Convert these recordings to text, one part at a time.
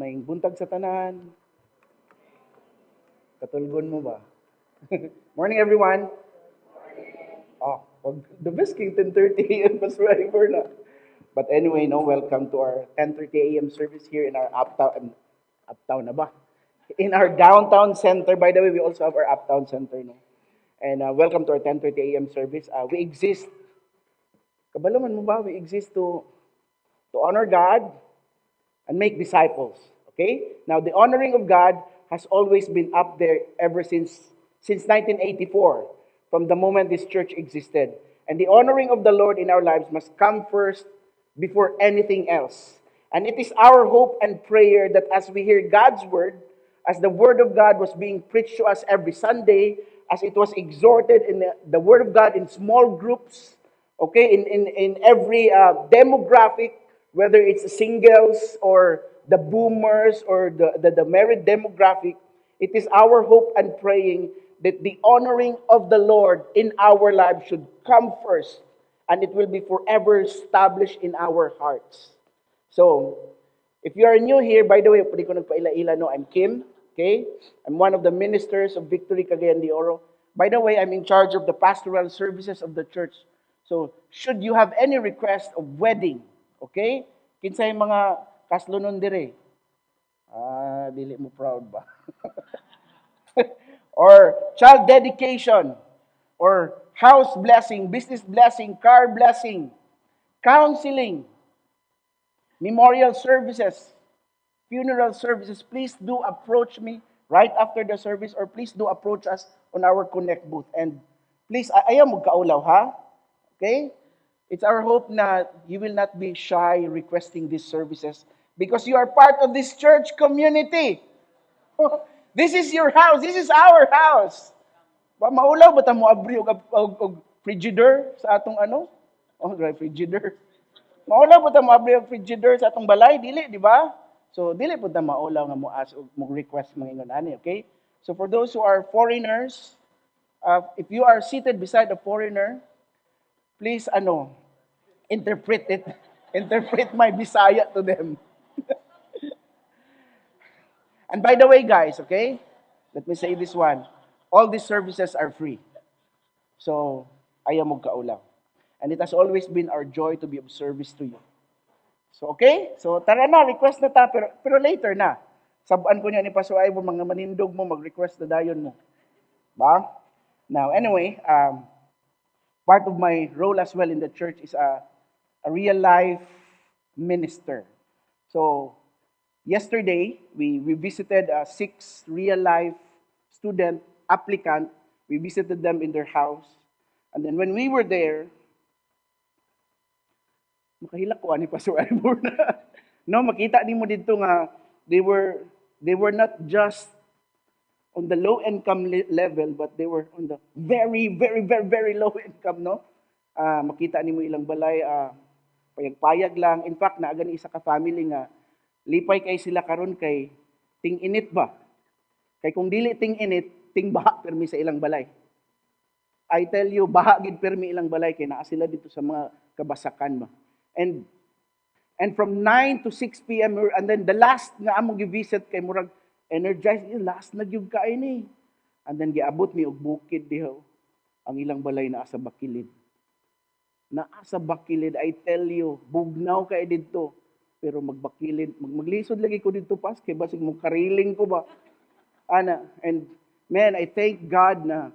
Maing buntag sa tanan. Katulgon mo ba? Morning everyone. Oh, the best king 10:30 a.m. Pastor Ivor na. But anyway, no, welcome to our 10:30 a.m. service here in our uptown na ba? In our downtown center. By the way, we also have our uptown center, no. And welcome to our 10:30 a.m. service. We exist. Kabalo man mo ba? We exist to honor God and make disciples. Okay? Now, the honoring of God has always been up there ever since 1984, from the moment this church existed. And the honoring of the Lord in our lives must come first before anything else. And it is our hope and prayer that as we hear God's word, as the word of God was being preached to us every Sunday, as it was exhorted in the word of God in small groups, okay, in every demographic, whether it's singles or the boomers or the married demographic, it is our hope and praying that the honoring of the Lord in our lives should come first, and it will be forever established in our hearts. So, if you are new here, by the way, pwede ko nagpaila-ila, no, I'm Kim, okay? I'm one of the ministers of Victory Cagayan de Oro. By the way, I'm in charge of the pastoral services of the church. So, should you have any request of wedding, okay? Kinsay mga kaslunon dire. Dili mo proud ba? Or child dedication, or house blessing, business blessing, car blessing, counseling, memorial services, funeral services, please do approach me right after the service, or please do approach us on our Connect booth. And please, ayaw mo kaulaw, ha? Okay? It's our hope na you will not be shy requesting these services because you are part of this church community. This is your house. This is our house. Ba maulaw ba ta mo abri og frigidaire sa atong ano? Oh, frigidaire. Maulaw ba ta mo abri og frigidaire sa atong balay? Dili, di ba? So dili pud ta maulaw nga mo ask og mo request mangingon ani, okay? So for those who are foreigners, if you are seated beside a foreigner, please interpret it. Interpret my Bisaya to them. And by the way, guys, okay? Let me say this one. All these services are free. So, ayaw mo kaulaw. And it has always been our joy to be of service to you. So, okay? So, tara na, request na ta, pero later na. Sabuan ko niya ni Pastor Ivor, mga manindog mo, mag-request na dayon mo. Ba? Now, anyway, part of my role as well in the church is a real life minister. So, yesterday, we visited 6 real life student applicant. We visited them in their house. And then when we were there, makahilak ko ani Pastor Ivor na. No, makita ni mo dito nga they were not just on the low income level, but they were on the very very very very low income, no. Makita ni mo ilang balay payag-payag lang. In fact, naa gani isa ka family nga lipay kay sila karon kay ting init ba. Kay kung dili ting init, ting baha permi sa ilang balay. I tell you, baha gid permi ilang balay kay naa sila dito sa mga kabasakan ba. And from 9 to 6 p.m. and then the last nga among gi-visit kay murag energized, last na gyud kaay ni. And then giabot mi og bukid diho. Ang ilang balay naa sa Bakilid. Naa sa Bakilid, I tell you, bugnaw kay didto. Pero maglisod lagi ko dito pas kay basig mo kariling ko ba. And man, I thank God na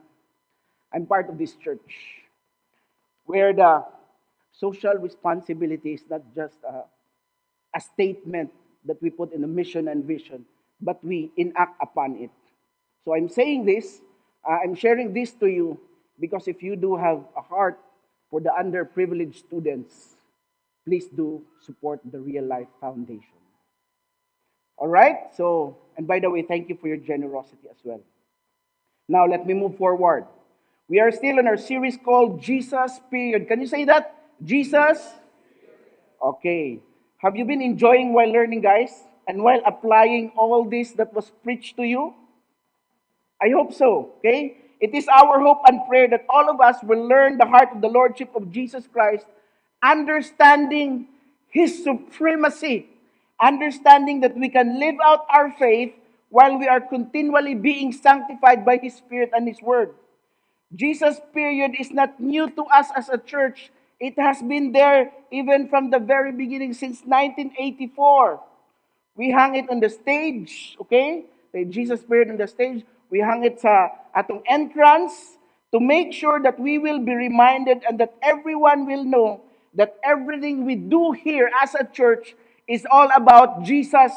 I'm part of this church where the social responsibility is not just a statement that we put in the mission and vision, but we enact upon it. So I'm saying this, I'm sharing this to you because if you do have a heart for the underprivileged students, please do support the Real Life Foundation. All right? So, and by the way, thank you for your generosity as well. Now, let me move forward. We are still in our series called Jesus Period. Can you say that? Jesus? Okay. Have you been enjoying while learning, guys? And while applying all this that was preached to you? I hope so. Okay? It is our hope and prayer that all of us will learn the heart of the Lordship of Jesus Christ, understanding His supremacy understanding that we can live out our faith while we are continually being sanctified by His Spirit and His Word. Jesus' period is not new to us as a church. It has been there even from the very beginning, since 1984. We hang it on the stage, okay? The Jesus period on the stage. We hang it sa atong entrance to make sure that we will be reminded and that everyone will know that everything we do here as a church is all about Jesus.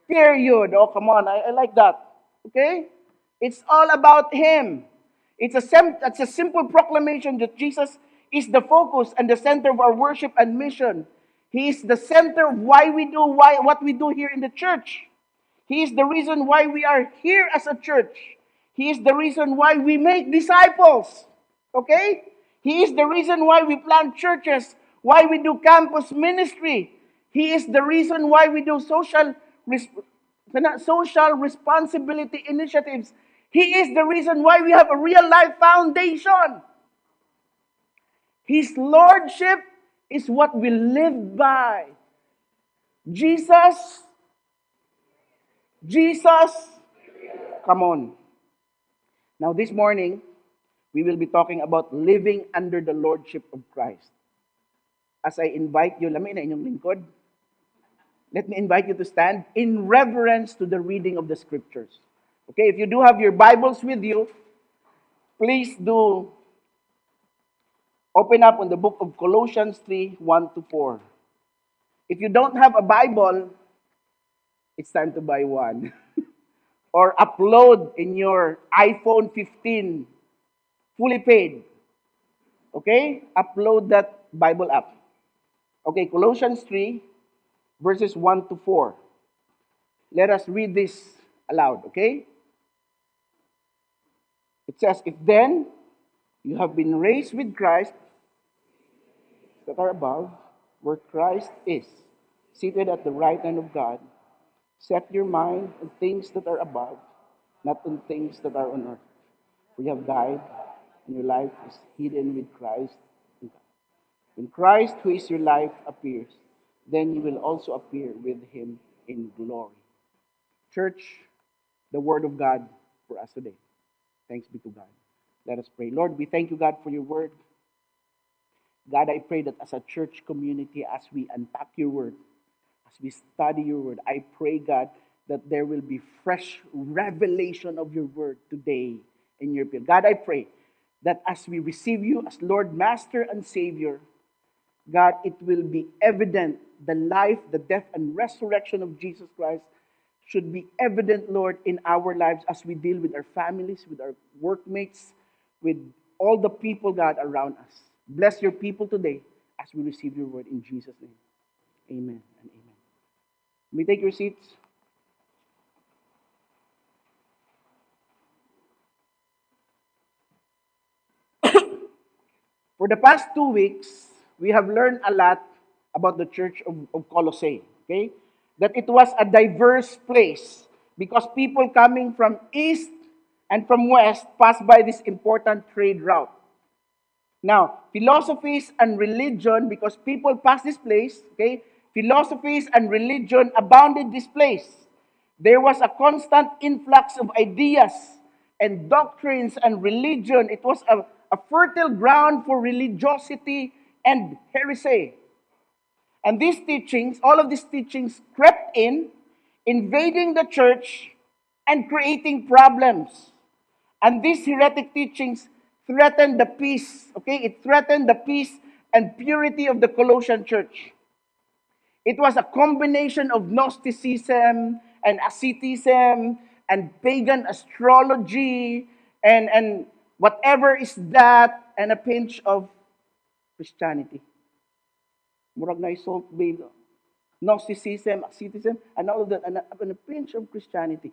Period. Oh, come on. I like that. Okay? It's all about Him. It's a simple proclamation that Jesus is the focus and the center of our worship and mission. He is the center of what we do here in the church. He is the reason why we are here as a church. He is the reason why we make disciples. Okay? He is the reason why we plant churches, why we do campus ministry. He is the reason why we do social responsibility initiatives. He is the reason why we have a real life foundation. His lordship is what we live by. Jesus, come on. Now this morning, we will be talking about living under the lordship of Christ. As I invite you, lami na inyong lingkod. Let me invite you to stand in reverence to the reading of the scriptures. Okay, if you do have your Bibles with you, please do open up on the book of Colossians 3, 1-4. If you don't have a Bible, it's time to buy one. Or upload in your iPhone 15, fully paid. Okay? Upload that Bible app. Okay, Colossians 3, verses 1-4. Let us read this aloud, okay? It says, if then you have been raised with Christ, that are above, where Christ is, seated at the right hand of God, set your mind on things that are above, not on things that are on earth. For you have died, and your life is hidden with Christ in God. When Christ, who is your life, appears, then you will also appear with Him in glory. Church, the Word of God for us today. Thanks be to God. Let us pray. Lord, we thank you, God, for your Word. God, I pray that as a church community, as we unpack your Word, as we study your Word, I pray, God, that there will be fresh revelation of your Word today in your people. God, I pray that as we receive you as Lord, Master, and Savior, God, it will be evident the life, the death, and resurrection of Jesus Christ should be evident, Lord, in our lives as we deal with our families, with our workmates, with all the people, God, around us. Bless your people today as we receive your word in Jesus' name. Amen and amen. May you take your seats. For the past 2 weeks, we have learned a lot about the church of Colossae. Okay? That it was a diverse place because people coming from east and from west passed by this important trade route. Now, philosophies and religion, because people passed this place, okay, philosophies and religion abounded this place. There was a constant influx of ideas and doctrines and religion. It was a fertile ground for religiosity and heresy. And these teachings, all of these teachings crept in, invading the church and creating problems. And these heretic teachings threatened the peace, okay? It threatened the peace and purity of the Colossian church. It was a combination of Gnosticism and asceticism and pagan astrology and whatever is that, and a pinch of Christianity. Murag na isult, babe. Gnosticism, asceticism, and all of that, and a pinch of Christianity.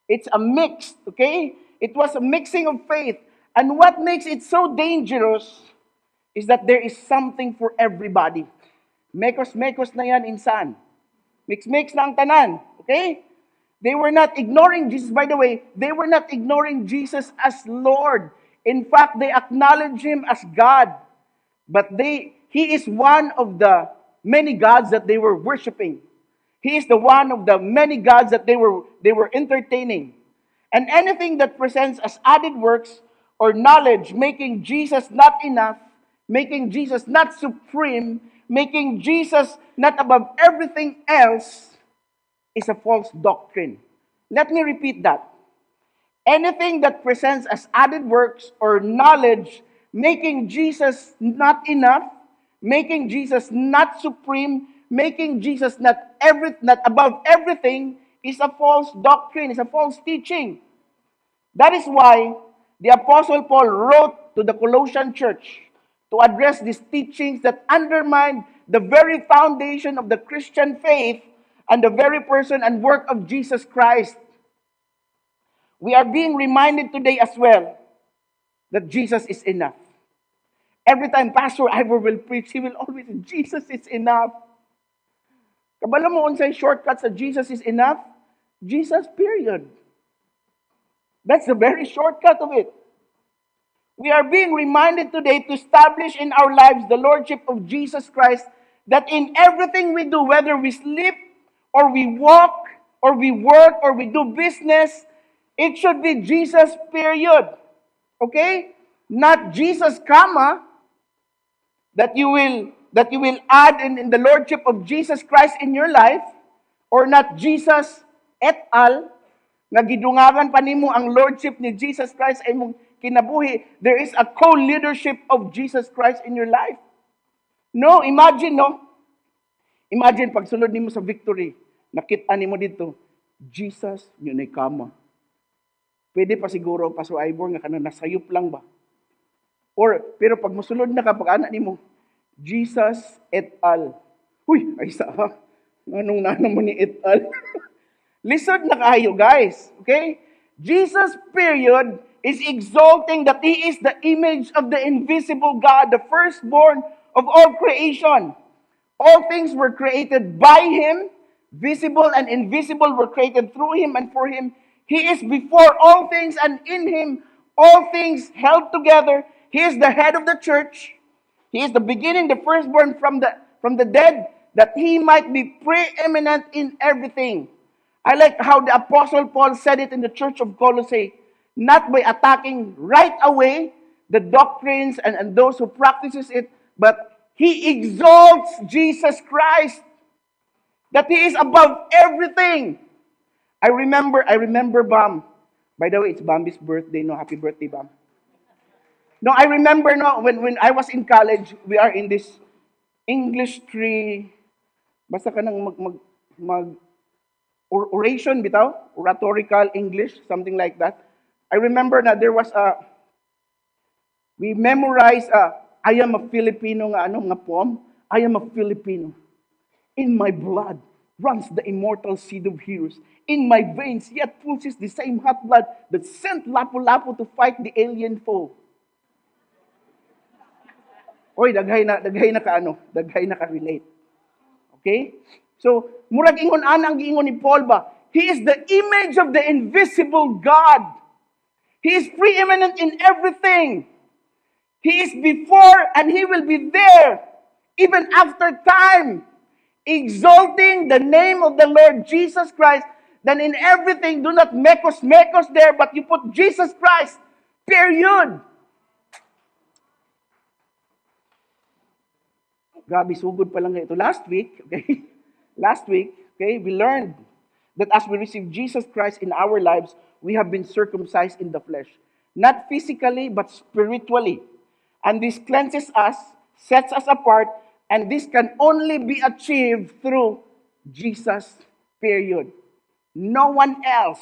It's a mix, okay? It was a mixing of faith. And what makes it so dangerous is that there is something for everybody. Mekos na yan insan. Mix na ang tanan, okay? They were not ignoring Jesus. By the way, they were not ignoring Jesus as Lord. In fact, they acknowledge Him as God. But He is one of the many gods that they were worshiping. He is the one of the many gods that they were entertaining. And anything that presents as added works or knowledge, making Jesus not enough, making Jesus not supreme, making Jesus not above everything else, is a false doctrine. Let me repeat that. Anything that presents as added works or knowledge, making Jesus not enough, making Jesus not supreme, making Jesus not above everything, is a false doctrine, is a false teaching. That is why the Apostle Paul wrote to the Colossian church to address these teachings that undermine the very foundation of the Christian faith and the very person and work of Jesus Christ. We are being reminded today as well that Jesus is enough. Every time Pastor Ivor will preach, he will always say, Jesus is enough. Kabalo mo unsay shortcut sa Jesus is enough? Jesus, period. That's the very shortcut of it. We are being reminded today to establish in our lives the Lordship of Jesus Christ, that in everything we do, whether we sleep or we walk or we work or we do business, it should be Jesus, period. Okay? Not Jesus, comma, that you will add in the Lordship of Jesus Christ in your life, or not Jesus et al., nga gidungagan pa nimo ang Lordship ni Jesus Christ ay mong kinabuhi. There is a co-leadership of Jesus Christ in your life. No, imagine pagsulod nimo sa victory, nakita nimo dito, Jesus, yun ay kama. Pwede pa siguro, Pastor Ivor, nga kanang nasayop lang ba? Pero pag musulod na kapag anak nimo, Jesus et al. Uy, ay sa ha? Anong nanamo ni et al? Listen na kayo, guys. Okay? Jesus, period, is exalting that He is the image of the invisible God, the firstborn of all creation. All things were created by Him. Visible and invisible were created through Him and for Him. He is before all things, and in Him all things held together. He is the head of the church. He is the beginning, the firstborn from the dead, that He might be preeminent in everything. I like how the Apostle Paul said it in the church of Colossae, not by attacking right away the doctrines and those who practices it, but he exalts Jesus Christ, that He is above everything. I remember Bam. By the way, it's Bambi's birthday, no? Happy birthday, Bam. No, I remember, no, when I was in college, we are in this English tree, basta ka nang oration bitaw, oratorical English, something like that. I remember na there was we memorized I am a Filipino nga poem. I am a Filipino. In my blood runs the immortal seed of heroes. In my veins yet pulses the same hot blood that sent Lapu-Lapu to fight the alien foe. Oy, daghay na ka-relate. Okay? So, murag ingon ana ang giingon ni Paul ba? He is the image of the invisible God. He is preeminent in everything. He is before and He will be there, even after time, exalting the name of the Lord Jesus Christ. Then in everything, do not mekos there, but you put Jesus Christ, period. Grabe, sugod pa lang ito. Last week, we learned that as we receive Jesus Christ in our lives, we have been circumcised in the flesh. Not physically, but spiritually. And this cleanses us, sets us apart, and this can only be achieved through Jesus, period. No one else.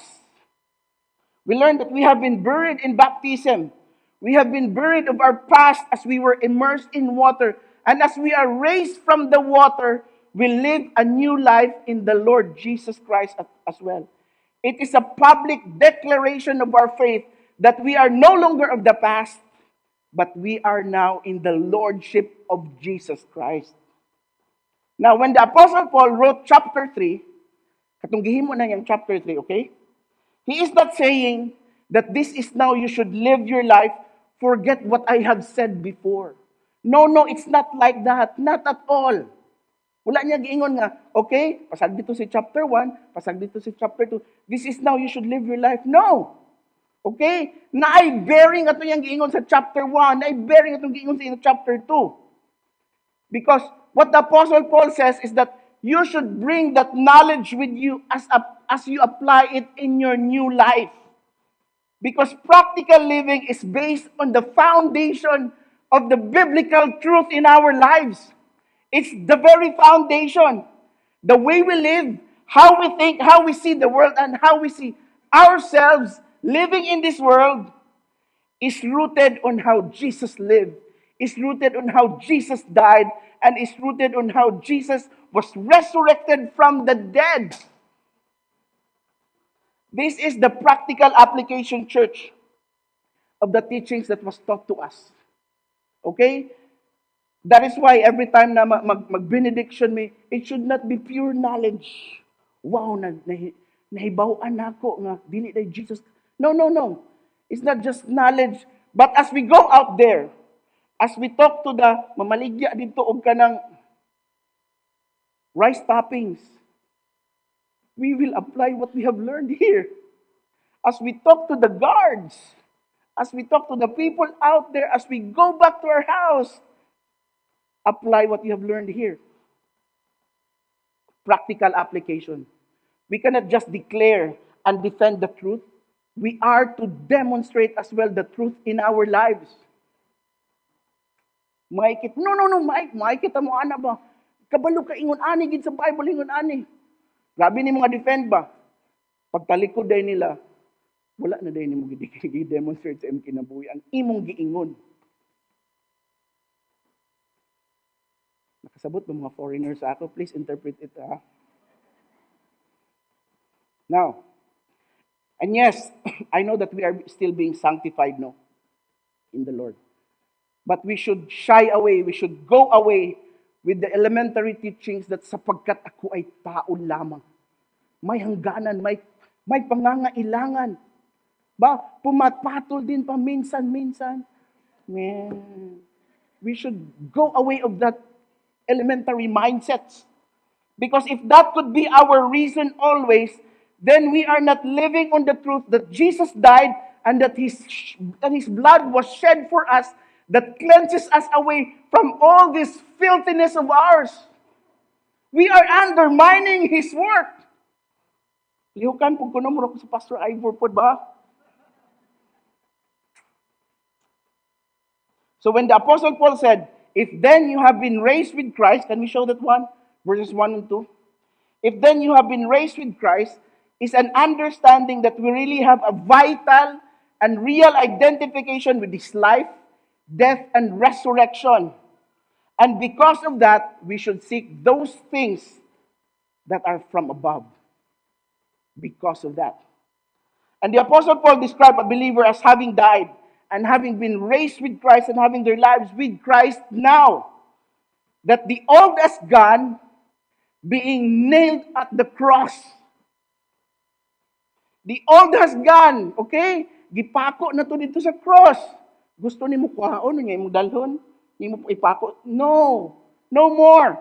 We learned that we have been buried in baptism. We have been buried of our past as we were immersed in water. And as we are raised from the water, we live a new life in the Lord Jesus Christ as well. It is a public declaration of our faith that we are no longer of the past, but we are now in the Lordship of Jesus Christ. Now, when the Apostle Paul wrote chapter 3, katunggihin mo na yung chapter 3, okay? He is not saying that this is now you should live your life, forget what I have said before. No, it's not like that. Not at all. Wala niya giingon nga, okay, pasag dito si chapter 1, pasag dito si chapter 2. This is now you should live your life. No. Okay? Naay bearing ato yang giingon sa chapter 1, naay bearing atong giingon sa chapter 2. Because what the Apostle Paul says is that you should bring that knowledge with you as you apply it in your new life. Because practical living is based on the foundation of the biblical truth in our lives. It's the very foundation. The way we live, how we think, how we see the world, and how we see ourselves living in this world is rooted on how Jesus lived, is rooted on how Jesus died, and is rooted on how Jesus was resurrected from the dead. This is the practical application, church, of the teachings that was taught to us. Okay? That is why every time na mag-benediction me, it should not be pure knowledge. Wow, nahibaw-an ako nga, dili na Jesus. No, no, no. It's not just knowledge. But as we go out there, as we talk to the mamaligya dito og kanang rice toppings, we will apply what we have learned here. As we talk to the guards, as we talk to the people out there, as we go back to our house, apply what you have learned here. Practical application. We cannot just declare and defend the truth. We are to demonstrate as well the truth in our lives. Maikit, no, maikit mo ana ba? Kabalo ka ingon ani gid sa Bible ingon ani. Grabe ni mga defend ba? Pagtalikod day nila, wala na day nimo gi-demonstrate sa imong kinabuhi ang imong giingon. Nakasabot ba mga foreigners sa ako? Please interpret it. Now, and yes, I know that we are still being sanctified, no, in the Lord. But we should shy away, we should go away with the elementary teachings that sapagkat ako ay tao lamang. May hangganan, may pangangailangan. Ba, pumapatol din pa minsan-minsan. Man, we should go away of that elementary mindsets. Because if that could be our reason always, then we are not living on the truth that Jesus died and that his blood was shed for us, that cleanses us away from all this filthiness of ours. We are undermining his work. Lihukan po ko namuro ko sa Pastor Ivor po ba? So when the Apostle Paul said, if then you have been raised with Christ, can we show that one? Verses 1 and 2. If then you have been raised with Christ, is an understanding that we really have a vital and real identification with his life, death, and resurrection. And because of that, we should seek those things that are from above. Because of that. And the Apostle Paul described a believer as having died and having been raised with Christ and having their lives with Christ now. That the old has gone, being nailed at the cross. The old has gone, okay? Gipako na to dito sa cross. Gusto ni mo kuhaon, nga imong dalhon, ni mo ipako. No, no more.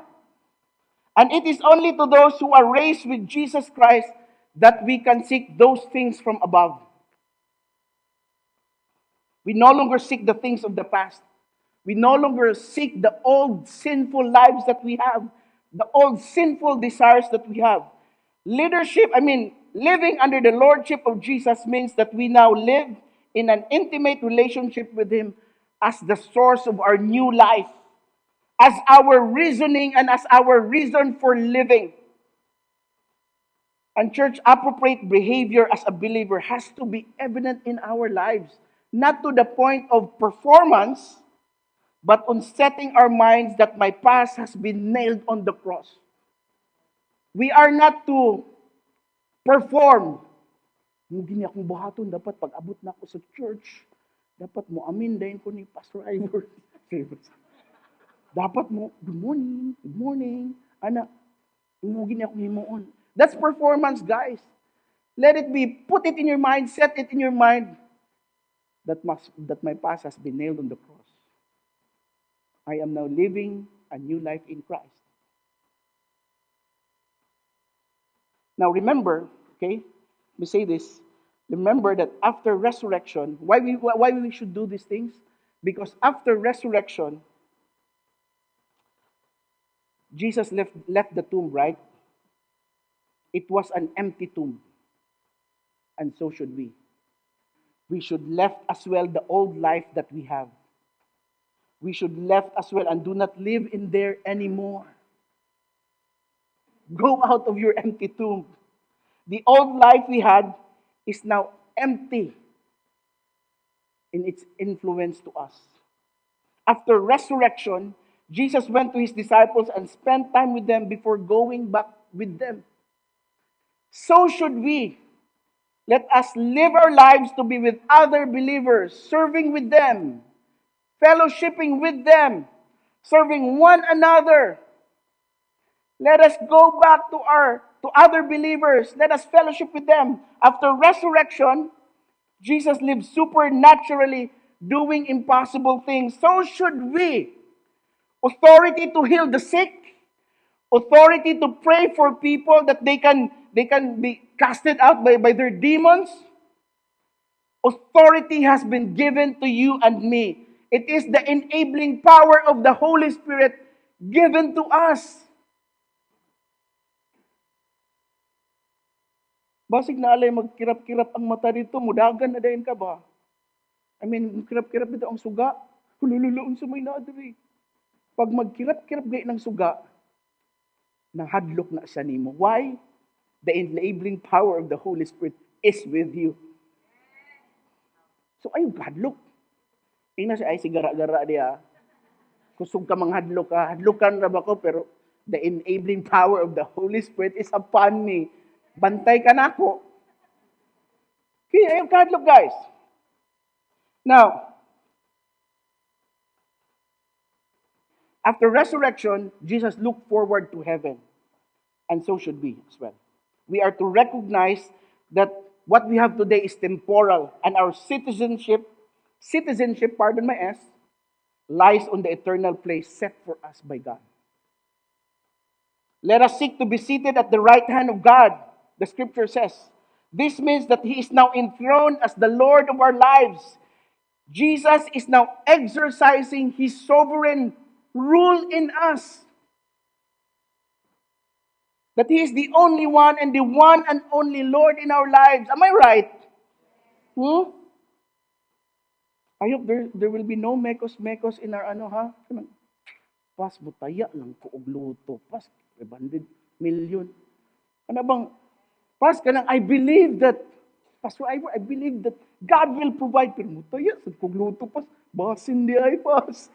And it is only to those who are raised with Jesus Christ that we can seek those things from above. We no longer seek the things of the past. We no longer seek the old sinful lives that we have, the old sinful desires that we have. Living under the lordship of Jesus means that we now live in an intimate relationship with him as the source of our new life, as our reasoning and as our reason for living. And church, appropriate behavior as a believer has to be evident in our lives, not to the point of performance, but on setting our minds that my past has been nailed on the cross. We are not to perform. Mugin akong buhaton, dapat pag-abot na ako sa church, dapat mo amin dahil ko ni Pastor Ivor. Dapat mo, good morning, anak, mugin akong himuon. That's performance, guys. Let it be, put it in your mind, set it in your mind, that my past has been nailed on the cross. I am now living a new life in Christ. Now remember, okay, let me say this. Remember that after resurrection, why we should do these things? Because after resurrection, Jesus left the tomb, right? It was an empty tomb, and so should we. We should left as well the old life that we have. We should left as well and do not live in there anymore. Go out of your empty tomb. The old life we had is now empty in its influence to us. After resurrection, Jesus went to his disciples and spent time with them before going back with them. So should we. Let us live our lives to be with other believers, serving with them, fellowshipping with them, serving one another. Let us go back to other believers. Let us fellowship with them. After resurrection, Jesus lived supernaturally, doing impossible things. So should we. Authority to heal the sick, authority to pray for people that they can be casted out by their demons. Authority has been given to you and me. It is the enabling power of the Holy Spirit given to us. Basig na alay magkirap-kirap ang mata dito, mudagan na dayon ka ba? I mean, kirap-kirap dito ang suga. Hulululuon sa may naadri. Pag magkirap-kirap gay ng suga, nahadlok na sa nimo. Why? The enabling power of the Holy Spirit is with you. So ayun, hadlok. Tingnan siya, ay sigara-gara diya. Kusog ka manghadlok ka. Hadlokan na ba ko, pero the enabling power of the Holy Spirit is upon me. Bantay ka na ako. Okay, ayun, hadlok guys. Now, after resurrection, Jesus looked forward to heaven. And so should we as well. We are to recognize that what we have today is temporal, and our citizenship, pardon my S, lies on the eternal place set for us by God. Let us seek to be seated at the right hand of God, the scripture says. This means that He is now enthroned as the Lord of our lives. Jesus is now exercising His sovereign rule in us. That He is the only one and the one and only Lord in our lives. Am I right? I hope there will be no mekos-mekos in our Pas, butaya lang ko og luto. Pas, 500 million. Ano bang, pas, kanang I believe that, Pastor Ivor, I believe that God will provide. Pero butaya, sa kog luto, pas, basin di ay, pas.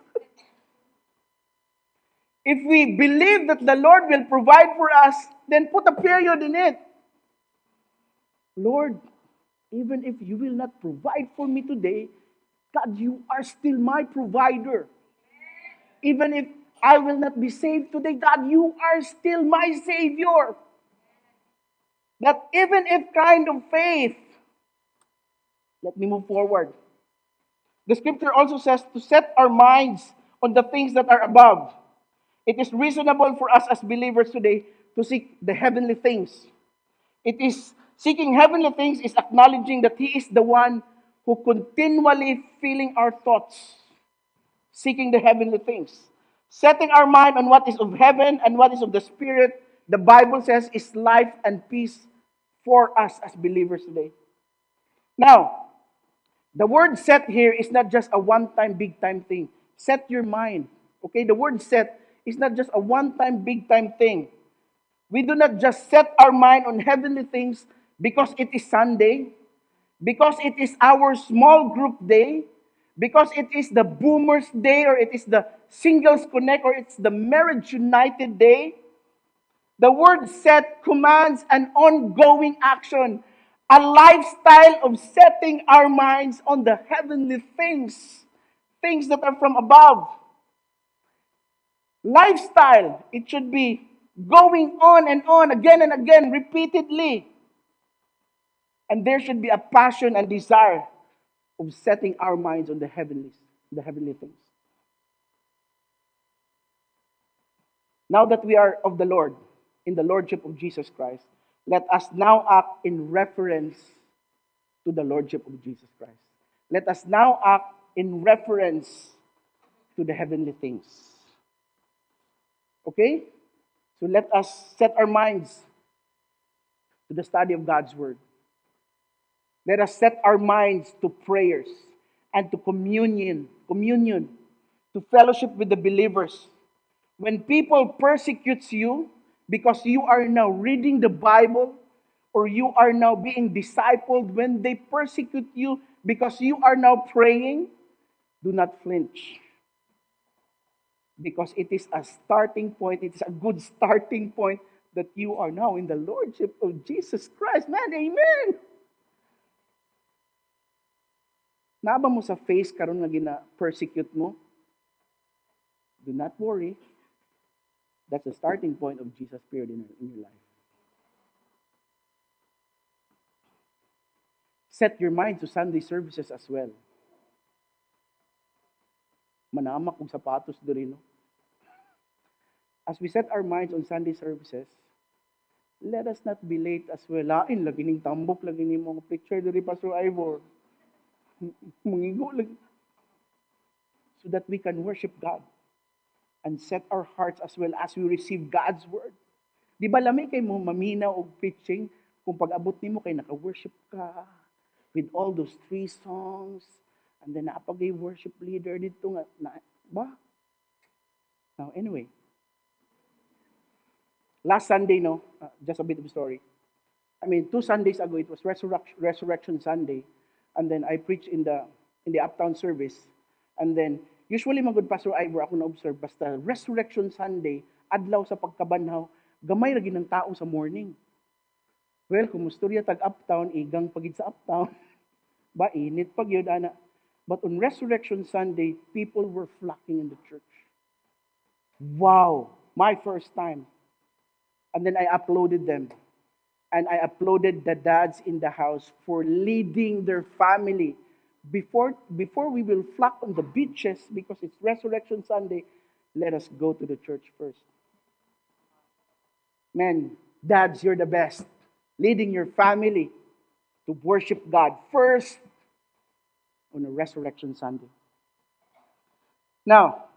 If we believe that the Lord will provide for us, then put a period in it. Lord, even if you will not provide for me today, God, you are still my provider. Even if I will not be saved today, God, you are still my Savior. That even if kind of faith, let me move forward. The scripture also says to set our minds on the things that are above. It is reasonable for us as believers today to seek the heavenly things. It is seeking heavenly things is acknowledging that He is the one who continually filling our thoughts, seeking the heavenly things. Setting our mind on what is of heaven and what is of the Spirit, the Bible says, is life and peace for us as believers today. Now, the word set here is not just a one-time, big-time thing. Set your mind. Okay, the word set is not just a one-time, big-time thing. We do not just set our mind on heavenly things because it is Sunday, because it is our small group day, because it is the Boomers Day, or it is the Singles Connect, or it's the Marriage United Day. The word set commands an ongoing action, a lifestyle of setting our minds on the heavenly things, things that are from above. Lifestyle, it should be going on again and again, repeatedly. And there should be a passion and desire of setting our minds on the heavenly things. Now that we are of the Lord, in the Lordship of Jesus Christ, Let us now act in reference to the Lordship of Jesus Christ. Let us now act in reference to the heavenly things. Okay? So let us set our minds to the study of God's Word. Let us set our minds to prayers and to communion, to fellowship with the believers. When people persecute you because you are now reading the Bible or you are now being discipled, when they persecute you because you are now praying, do not flinch. Because it is a starting point, it is a good starting point that you are now in the Lordship of Jesus Christ. Man, amen! Naba mo sa face karon nga gina-persecute mo? Do not worry. That's the starting point of Jesus' period in your life. Set your mind to Sunday services as well. Manamak kung sapatos doon, no? As we set our minds on Sunday services, let us not be late as well. Lain, lagi ning tambok, lagi ning mga picture diri Pastor Ivor. Mangigo lang. So that we can worship God and set our hearts as well as we receive God's word. Di ba lami kay mo maminaw og preaching kung pag-abot nimo kay naka-worship ka with all those 3 songs and then napagay worship leader dito nga na, ba? Now anyway, last Sunday, just a bit of a story. I mean, 2 Sundays ago, it was Resurrection Sunday. And then I preached in the Uptown service. And then, usually, magod Pastor Ivor, ako na-observe, basta Resurrection Sunday, adlaw sa pagkabanhaw, gamay lagi ng tao sa morning. Well, kung musturya tag-Uptown, igang pagid sa Uptown, ba, init pag yun, ana. But on Resurrection Sunday, people were flocking in the church. Wow! My first time. And then I uploaded them. And I uploaded the dads in the house for leading their family. Before we will flock on the beaches, because it's Resurrection Sunday, let us go to the church first. Men, dads, you're the best. Leading your family to worship God first on a Resurrection Sunday. Now,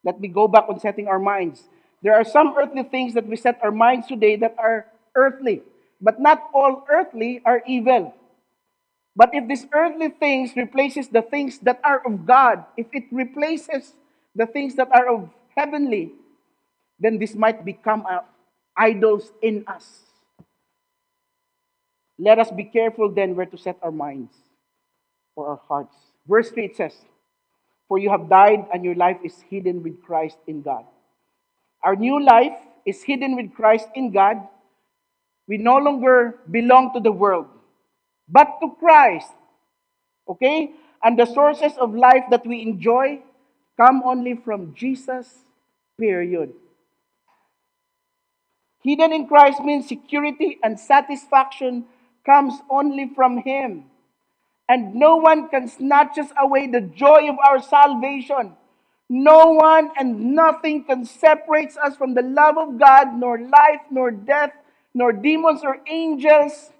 let me go back on setting our minds. There are some earthly things that we set our minds today that are earthly. But not all earthly are evil. But if these earthly things replaces the things that are of God, if it replaces the things that are of heavenly, then this might become idols in us. Let us be careful then where to set our minds or our hearts. Verse 3 it says, "For you have died and your life is hidden with Christ in God." Our new life is hidden with Christ in God. We no longer belong to the world, but to Christ. Okay? And the sources of life that we enjoy come only from Jesus, period. Hidden in Christ means security and satisfaction comes only from Him. And no one can snatch us away the joy of our salvation. No one and nothing can separate us from the love of God, nor life, nor death, nor demons or angels.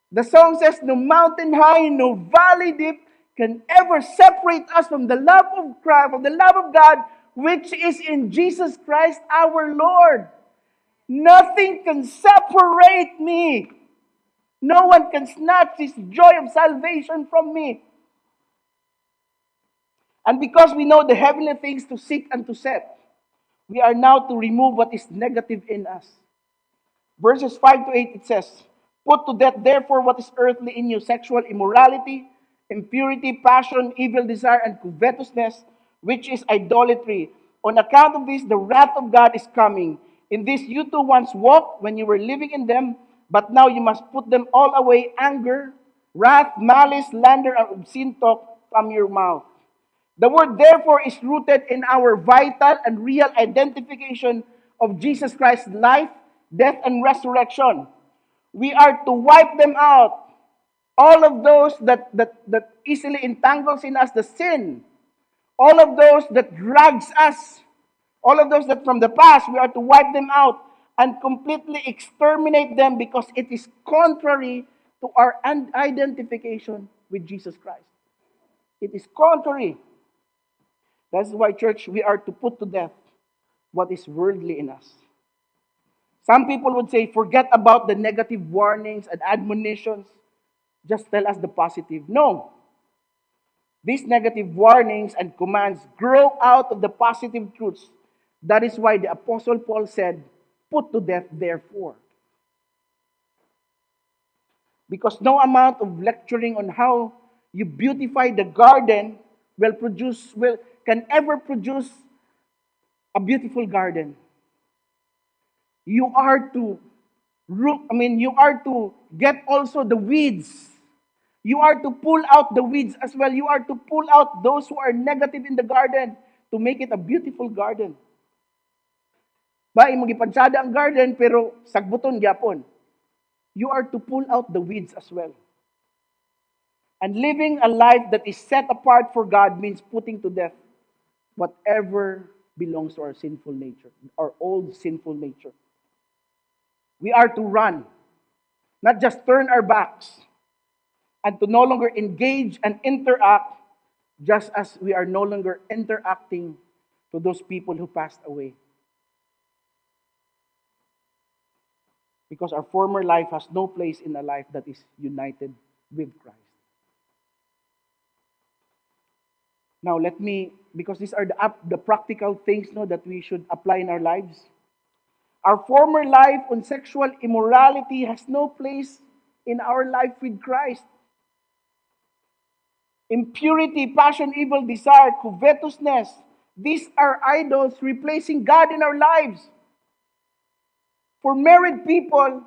The song says, "No mountain high, no valley deep can ever separate us from the love of Christ, from the love of God, which is in Jesus Christ our Lord." Nothing can separate me. No one can snatch this joy of salvation from me. And because we know the heavenly things to seek and to set, we are now to remove what is negative in us. Verses 5 to 8, it says, "Put to death, therefore, what is earthly in you, sexual immorality, impurity, passion, evil desire, and covetousness, which is idolatry. On account of this, the wrath of God is coming. In this you too once walked when you were living in them, but now you must put them all away: anger, wrath, malice, slander, and obscene talk from your mouth." The word "therefore" is rooted in our vital and real identification of Jesus Christ's life, death, and resurrection. We are to wipe them out. All of those that easily entangles in us the sin. All of those that drags us. All of those that from the past, we are to wipe them out. and completely exterminate them because it is contrary to our identification with Jesus Christ. It is contrary. That's why, church, we are to put to death what is worldly in us. Some people would say, forget about the negative warnings and admonitions. Just tell us the positive. No. These negative warnings and commands grow out of the positive truths. That is why the Apostle Paul said, put to death, therefore. Because no amount of lecturing on how you beautify the garden can ever produce a beautiful garden. You are to get also the weeds. You are to pull out the weeds as well. You are to pull out those who are negative in the garden to make it a beautiful garden. Ba, imong gipansada ang garden pero sagbuton gyapon. You are to pull out the weeds as well. And living a life that is set apart for God means putting to death whatever belongs to our sinful nature, our old sinful nature. We are to run, not just turn our backs, and to no longer engage and interact just as we are no longer interacting to those people who passed away. Because our former life has no place in a life that is united with Christ. Now, because these are the practical things that we should apply in our lives. Our former life on sexual immorality has no place in our life with Christ. Impurity, passion, evil desire, covetousness, these are idols replacing God in our lives. For married people,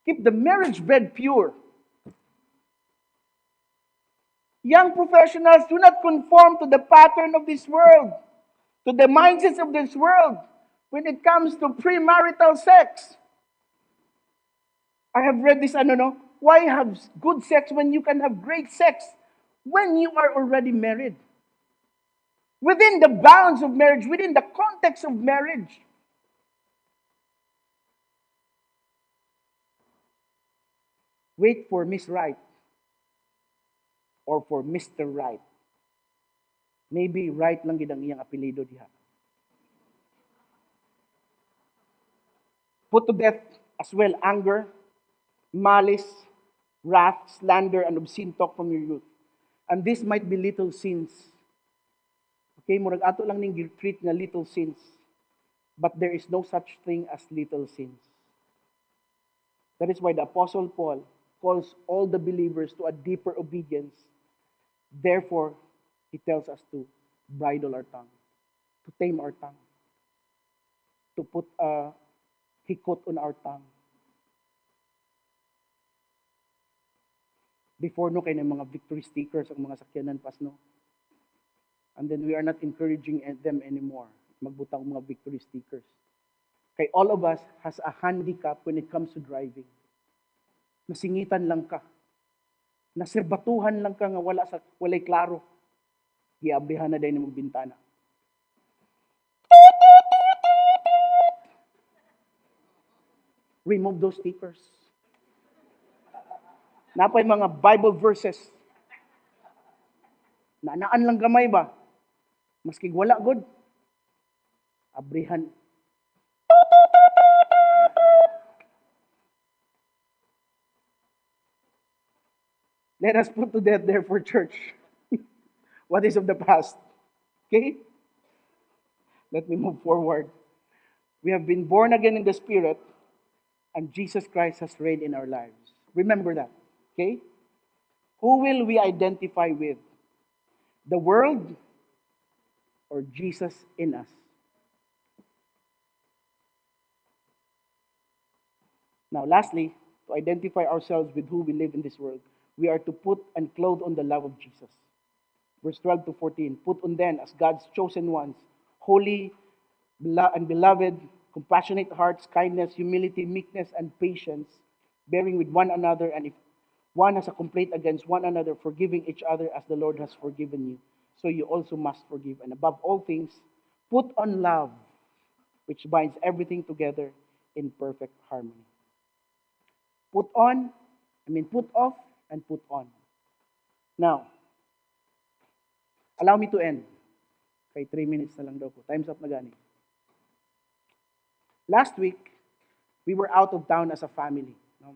keep the marriage bed pure. Young professionals, do not conform to the pattern of this world, to the mindsets of this world when it comes to premarital sex. I have read this, why have good sex when you can have great sex when you are already married? Within the bounds of marriage, within the context of marriage. Wait for Miss Right or for Mr. Right. Maybe Right lang gid ang iyang apelyido diha. Put to death as well anger, malice, wrath, slander, and obscene talk from your youth. And this might be little sins. Okay, murag ato lang ning treat nga little sins. But there is no such thing as little sins. That is why the Apostle Paul calls all the believers to a deeper obedience. Therefore, he tells us to bridle our tongue, to tame our tongue, to put a hikot on our tongue. Before kay ng mga victory stickers ang mga sakyanan pas and then we are not encouraging them anymore magbutang mga victory stickers. Kay all of us has a handicap when it comes to driving. Nasingitan lang ka. Naserbatuhan lang ka nga walay klaro. Giablihan na din mong bintana. Remove those stickers. Napay mga Bible verses. Nanaan lang gamay ba? Maski wala good. Abrihan. Let us put to death therefore, church, what is of the past. Okay? Let me move forward. We have been born again in the Spirit, and Jesus Christ has reigned in our lives. Remember that. Okay? Who will we identify with? The world or Jesus in us? Now, lastly, to identify ourselves with who we live in this world, we are to put and clothe on the love of Jesus. Verse 12 to 14, put on then as God's chosen ones, holy and beloved, compassionate hearts, kindness, humility, meekness, and patience, bearing with one another, and if one has a complaint against one another, forgiving each other as the Lord has forgiven you, so you also must forgive. And above all things, put on love, which binds everything together in perfect harmony. Put on, put off and put on. Now, allow me to end. Okay, 3 minutes na lang daw po. Time's up na gani. Last week, we were out of town as a family. No?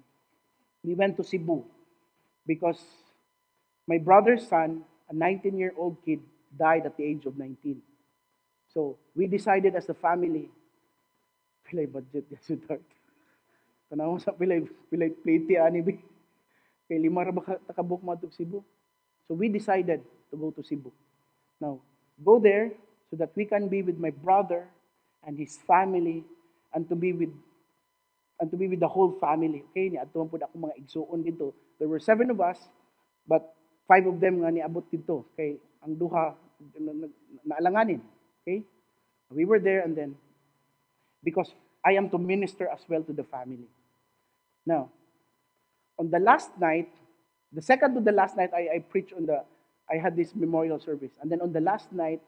We went to Cebu because my brother's son, a 19-year-old kid, died at the age of 19. So, we decided as a family, pilay budget ya sudart. Tanaw sa pilay plate ani bi. Kay 5 ra ba takabuk madto Cebu. So we decided to go to Cebu. Now, go there so that we can be with my brother and his family and to be with the whole family. Okay, ni adto man pud ako mga igsuon dito. There were 7 of us, but 5 of them nga niabot dito. Okay, ang duha naalanganin. Okay? We were there and then because I am to minister as well to the family. Now, on the last night, the second to the last night, I preached I had this memorial service. And then on the last night,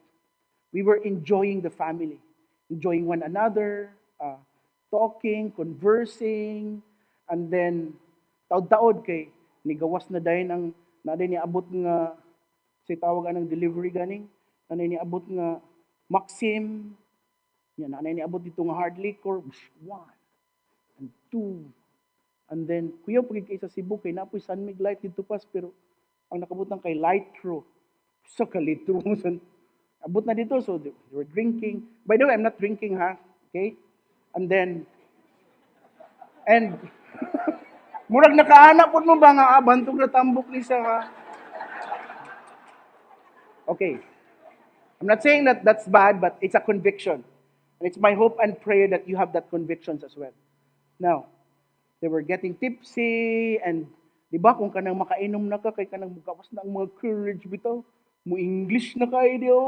we were enjoying the family, enjoying one another, talking, conversing, and then, taod-taod kay, nigawas na dahil ang, na dahil niabot nga, si tawag ng delivery ganing, na dahil niabot nga, Maxim, yan, na dahil niabot dito nga hard liquor, 1, and 2, and then, kuya, pagig kay sa Cebu, kay napoy San Mig Light dito pas, pero, ang nakabutang kay light through, sa kalitro, abot na dito, so they were drinking. By the way, I'm not drinking, ha? Okay? And then, murag nakahanap po mo ba nga, bantog na tambok ni siya, ha? Okay. I'm not saying that that's bad, but it's a conviction. And it's my hope and prayer that you have that convictions as well. Now, they were getting tipsy, and di ba kung kanang makainom na ka, kay kanang mugawas na ang mga courage bitaw, mo English na kayo diyo,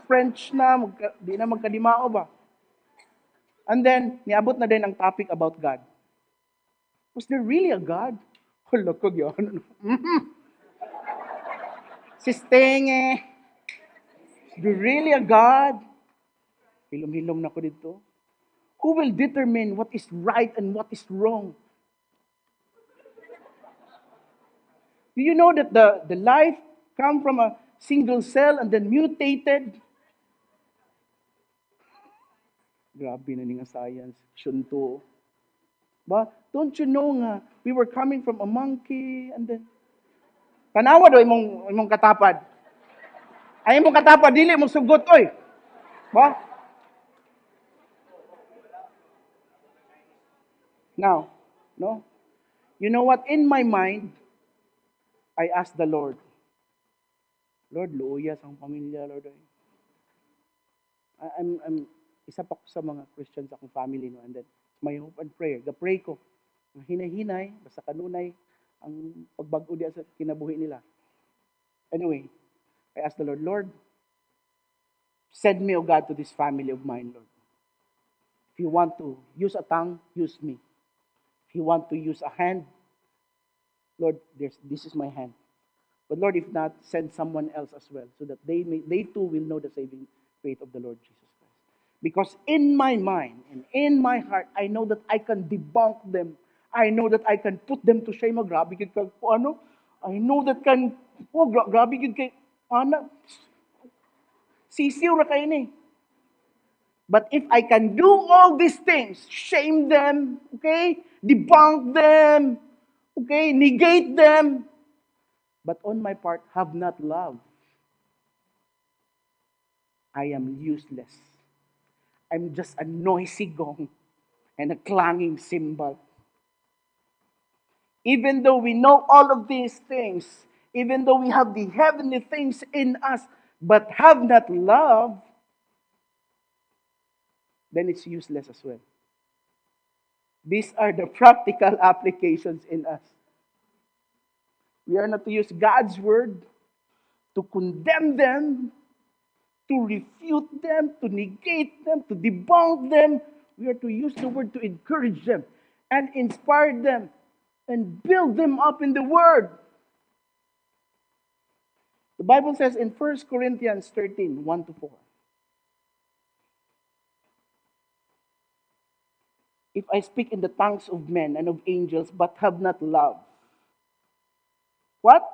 French na, di na magkadimao ba? And then, niabot na din ang topic about God. Was there really a God? Hala ko yun. Si Stenge, is there really a God? Hilom-hilom na ko dito. Who will determine what is right and what is wrong? Do you know that the life come from a single cell and then mutated? Grabe na nga science. Shunto. Ba? Don't you know nga, we were coming from a monkey and then, tanawa do imong katapad. Ay imong katapad, dili mong sugot, oy. Ba? Now, no? You know what? In my mind, I asked the Lord, Lord, luya sa akong pamilya, Lord. I'm isa pa ko sa mga Christians sa akong family, no? And then, my hope and prayer. Gapray ko, hinay-hinay, basta kanunay, ang pagbago diya sa kinabuhi nila. Anyway, I asked the Lord, Lord, send me, O God, to this family of mine, Lord. If you want to use a tongue, use me. If you want to use a hand, Lord, this is my hand. But Lord, if not, send someone else as well, so that they too will know the saving faith of the Lord Jesus Christ. Because in my mind and in my heart, I know that I can debunk them. I know that I can put them to shame. Grabe gid kay ano? I know that can grabe gid kay ana. Sisiw ra kay ni. But if I can do all these things, shame them, okay? Debunk them, okay? Negate them, but on my part, have not love, I am useless. I'm just a noisy gong and a clanging cymbal. Even though we know all of these things, even though we have the heavenly things in us, but have not love, then it's useless as well. These are the practical applications in us. We are not to use God's word to condemn them, to refute them, to negate them, to debunk them. We are to use the word to encourage them and inspire them and build them up in the word. The Bible says in 1 Corinthians 13, 1-4. if I speak in the tongues of men and of angels, but have not love, what?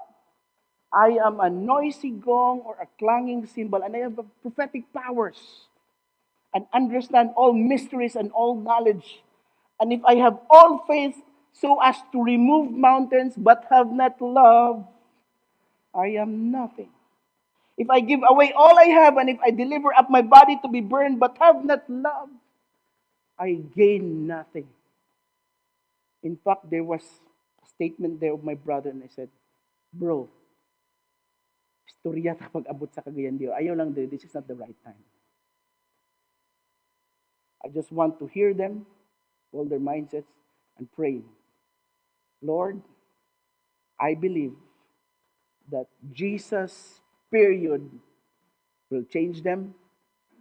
I am a noisy gong or a clanging cymbal, and I have prophetic powers, and understand all mysteries and all knowledge. And if I have all faith so as to remove mountains, but have not love, I am nothing. If I give away all I have, and if I deliver up my body to be burned, but have not love, I gain nothing. In fact, there was a statement there of my brother, and I said, bro, istorya ta pag-abot sa Cagayan de Oro. Ayaw lang, this is not the right time. I just want to hear them, all their mindsets, and pray. Lord, I believe that Jesus, period, will change them,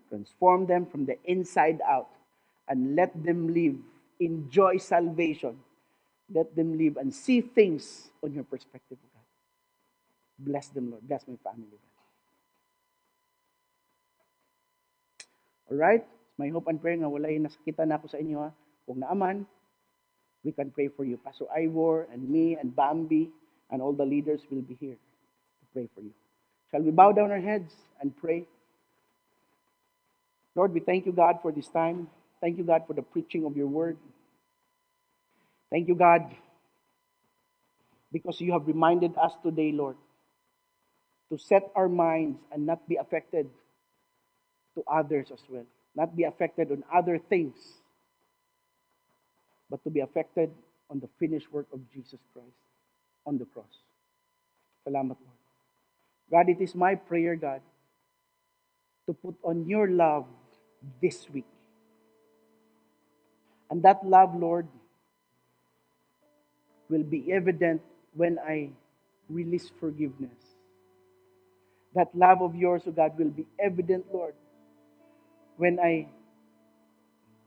transform them from the inside out, and let them live, enjoy salvation. Let them live and see things on your perspective, God. Bless them, Lord. Bless my family, God. Alright? My hope and prayer nga walay nasakita na ako sa inyo, ha. Kung naaman, we can pray for you. Pastor Ivor and me and Bambi and all the leaders will be here to pray for you. Shall we bow down our heads and pray? Lord, we thank you, God, for this time. Thank you, God, for the preaching of your word. Thank you, God, because you have reminded us today, Lord, to set our minds and not be affected to others as well. Not be affected on other things, but to be affected on the finished work of Jesus Christ on the cross. Salamat, Lord. God, it is my prayer, God, to put on your love this week. And that love, Lord, will be evident when I release forgiveness. That love of yours, O God, will be evident, Lord, when I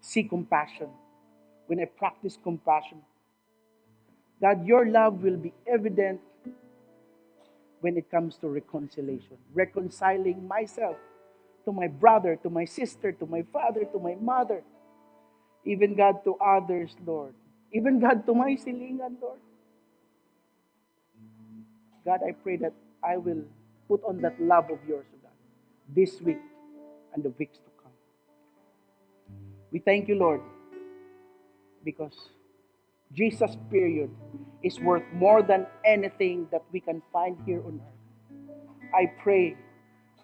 see compassion, when I practice compassion. God, your love will be evident when it comes to reconciliation. Reconciling myself to my brother, to my sister, to my father, to my mother. Even, God, to others, Lord. Even, God, to my silingan, Lord. God, I pray that I will put on that love of yours, God, this week and the weeks to come. We thank you, Lord, because Jesus, period, is worth more than anything that we can find here on earth. I pray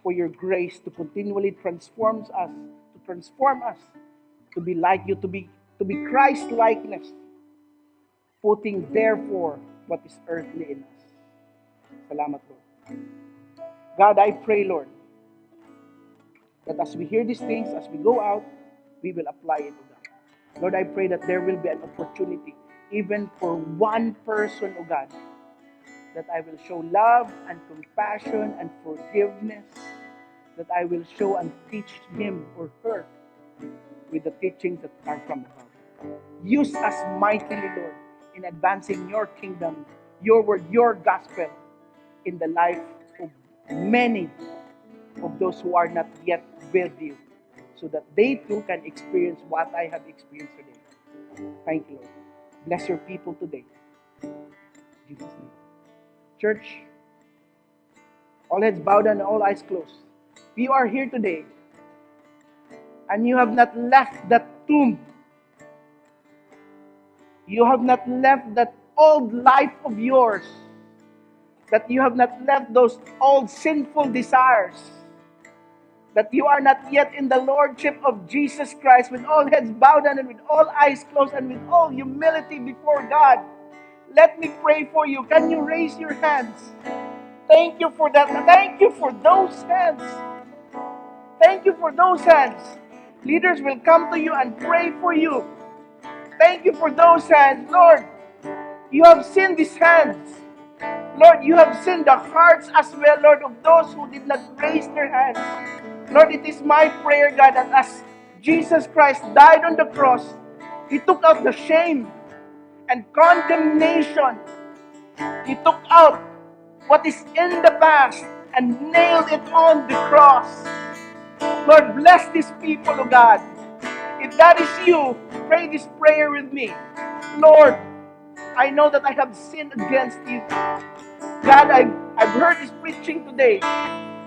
for your grace to continually transform us, to be like you, to be Christ-likeness, putting therefore what is earthly in us. Salamat, Lord. God, I pray, Lord, that as we hear these things, as we go out, we will apply it to God. Lord, I pray that there will be an opportunity, even for one person, O God, that I will show love and compassion and forgiveness, that I will show and teach him or her with the teachings that are from above. Use us mightily, Lord, in advancing your kingdom, your word, your gospel in the life of many of those who are not yet with you, so that they too can experience what I have experienced today. Thank you, Lord. Bless your people today. In Jesus' name. Church, all heads bowed and all eyes closed. If you are here today and you have not left that tomb, you have not left that old life of yours, that you have not left those old sinful desires, that you are not yet in the Lordship of Jesus Christ, with all heads bowed and with all eyes closed and with all humility before God, let me pray for you. Can you raise your hands? Thank you for that. Thank you for those hands. Thank you for those hands. Leaders will come to you and pray for you. Thank you for those hands. Lord, you have seen these hands. Lord, you have seen the hearts as well, Lord, of those who did not raise their hands. Lord, it is my prayer, God, that as Jesus Christ died on the cross, He took out the shame and condemnation. He took out what is in the past and nailed it on the cross. Lord, bless these people, oh God. If that is you, pray this prayer with me. Lord, I know that I have sinned against you. God, I've heard this preaching today.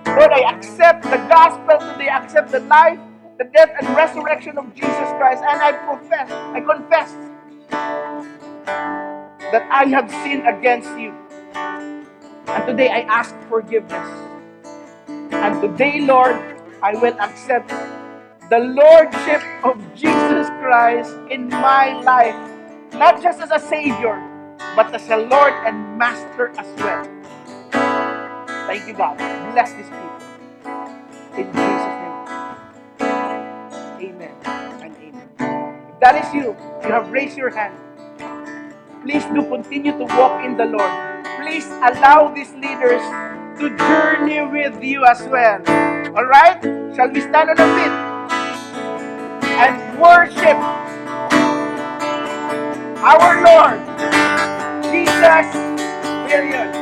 Lord, I accept the gospel today. I accept the life, the death, and resurrection of Jesus Christ. And I confess that I have sinned against you. And today I ask forgiveness. And today, Lord, I will accept the Lordship of Jesus Christ in my life. Not just as a Savior, but as a Lord and Master as well. Thank you, God. Bless these people. In Jesus' name. Amen and amen. If that is you, you have raised your hand. Please do continue to walk in the Lord. Please allow these leaders to journey with you as well. Alright? Shall we stand on our feet and worship our Lord Jesus, period.